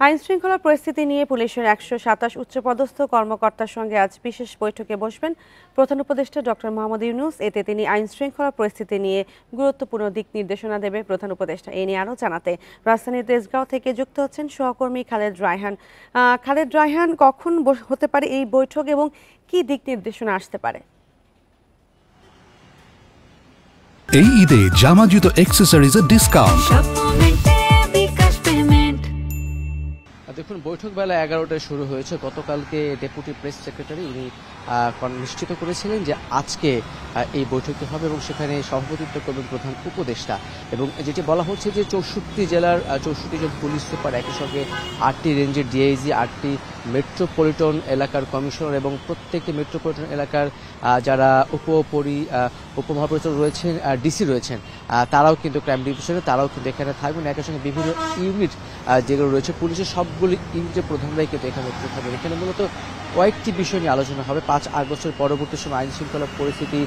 আইনশৃঙ্খলা পরিস্থিতি নিয়ে পুলিশের ১২৭ উচ্চপদস্থ কর্মকর্তার সঙ্গে আজ বিশেষ বৈঠকে বসবেন প্রধান উপদেষ্টা ডক্টর মোহাম্মদ ইউনূস। এতে তিনি আইনশৃঙ্খলা পরিস্থিতি নিয়ে গুরুত্বপূর্ণ দিক নির্দেশনা দেবে প্রধান উপদেষ্টা। এ নিয়ে আরও জানাতে রাজধানীর তেজগাঁও থেকে যুক্ত হচ্ছেন সহকর্মী খালেদ রায়হান। খালেদ রায়হান, কখন হতে পারে এই বৈঠক এবং কি দিক নির্দেশনা আসতে পারে? এই ঈদে জামা জুতো অ্যাকসেসরিজের ডিসকাউন্ট। দেখুন, বৈঠক বেলা 11টায় শুরু হয়েছে। গতকালকে ডেপুটি প্রেস সেক্রেটারি উনি নিশ্চিত করেছিলেন যে আজকে এই বৈঠকটি হবে এবং সেখানে সভাপতিত্ব করবেন প্রধান উপদেষ্টা। এবং যেটি বলা হচ্ছে যে 64 জেলার 64 জন পুলিশ সুপার, একই সঙ্গে 8টি রেঞ্জের ডিআইজি, 8টি মেট্রোপলিটন এলাকার কমিশনার এবং প্রত্যেকটি মেট্রোপলিটন এলাকার যারা উপমহাপরিচালক রয়েছেন, ডিসি রয়েছেন, তারাও কিন্তু ক্রাইম ডিভিশনে তারাও কিন্তু এখানে থাকবেন। একই সঙ্গে বিভিন্ন ইউনিট যেগুলো রয়েছে পুলিশের সবগুলি ইউনিটের প্রধানরাই কিন্তু এখানে উপস্থিত থাকবেন। এখানে মূলত কয়েকটি বিষয় নিয়ে আলোচনা হবে। 5 আগস্টের পরবর্তী সময় আইন শৃঙ্খলা পরিস্থিতি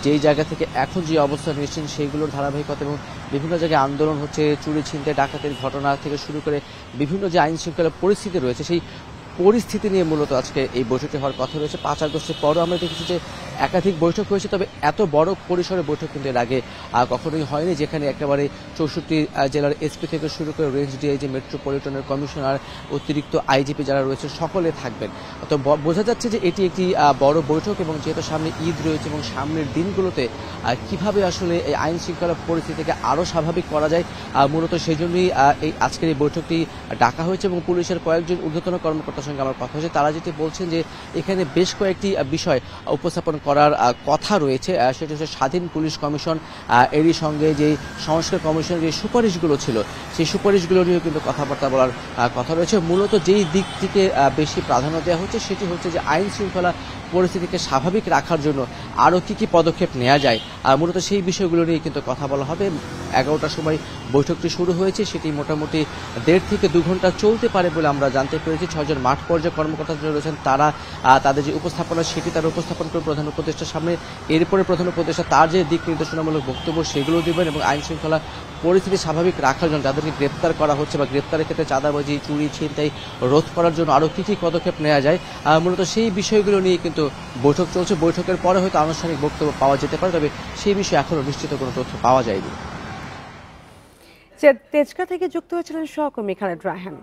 যেই জায়গা থেকে এখন যে অবস্থা নিয়েছেন সেইগুলোর ধারাবাহিকতা এবং বিভিন্ন জায়গায় আন্দোলন হচ্ছে, চুরি ছিনতাই ডাকাতির ঘটনা থেকে শুরু করে বিভিন্ন যে আইন শৃঙ্খলা পরিস্থিতি রয়েছে সেই পরিস্থিতি নিয়ে মূলত আজকে এই বৈঠকটি হওয়ার কথা রয়েছে। 5 আগস্টের পরও আমরা দেখেছি যে একাধিক বৈঠক হয়েছে, তবে এত বড় পরিসরে বৈঠক কিন্তু এর আগে কখনোই হয়নি, যেখানে একেবারে 64 জেলার এসপি থেকে শুরু করে রেঞ্জ ডিআইজি, মেট্রোপলিটনের কমিশনার, অতিরিক্ত আইজিপি যারা রয়েছে সকলে থাকবেন। তো বোঝা যাচ্ছে যে এটি একটি বড় বৈঠক এবং যেহেতু সামনে ঈদ রয়েছে এবং সামনের দিনগুলোতে কিভাবে আসলে এই আইন শৃঙ্খলা পরিস্থিতিকে আরও স্বাভাবিক করা যায়, মূলত সেই জন্যই এই আজকের এই বৈঠকটি ডাকা হয়েছে। এবং পুলিশের কয়েকজন ঊর্ধ্বতন কর্মকর্তার সঙ্গে আমার কথা হয়েছে, তারা যেটি বলছেন যে এখানে বেশ কয়েকটি বিষয় উপস্থাপন করার কথা রয়েছে। সেটা হচ্ছে স্বাধীন পুলিশ কমিশন, এরই সঙ্গে যে সংস্কার কমিশনের যে সুপারিশগুলো ছিল সেই সুপারিশগুলো নিয়েও কিন্তু কথাবার্তা বলার কথা রয়েছে। মূলত যেই দিকটিকে বেশি প্রাধান্য দেওয়া হচ্ছে সেটি হচ্ছে যে আইন শৃঙ্খলা পরিস্থিতিকে স্বাভাবিক রাখার জন্য আরও কী পদক্ষেপ নেওয়া যায়, মূলত সেই বিষয়গুলো নিয়ে কিন্তু কথা বলা হবে। 11টার সময় বৈঠকটি শুরু হয়েছে, সেটি মোটামুটি 1.5 থেকে 2 ঘন্টা চলতে পারে বলে আমরা জানতে পেরেছি। 6 জন মাঠ পর্যায়ে কর্মকর্তা যারা রয়েছেন তারা তাদের যে উপস্থাপনা সেটি তারা উপস্থাপন করে প্রধান উপদেষ্টার সামনে। এরপরে প্রধান উপদেষ্টা তার যে দিক নির্দেশনামূলক বক্তব্য সেগুলো দেবেন এবং আইন শৃঙ্খলা পরিস্থিতি স্বাভাবিক রাখার জন্য যাদেরকে গ্রেপ্তার করা হচ্ছে বা গ্রেপ্তারের ক্ষেত্রে চাঁদাবাজি, চুরি ছিনতাই রোধ করার জন্য আরও কী পদক্ষেপ নেওয়া যায়, মূলত সেই বিষয়গুলো নিয়ে কিন্তু বৈঠক চলছে। বৈঠকের পরে হয়তো আনুষ্ঠানিক বক্তব্য পাওয়া যেতে পারে, তবে সেই বিষয়ে এখনও নিশ্চিত কোনো তথ্য পাওয়া যায়নি। তেজগাঁও থেকে যুক্ত হয়েছিলেন সহকর্মী খালেদ রায়হান।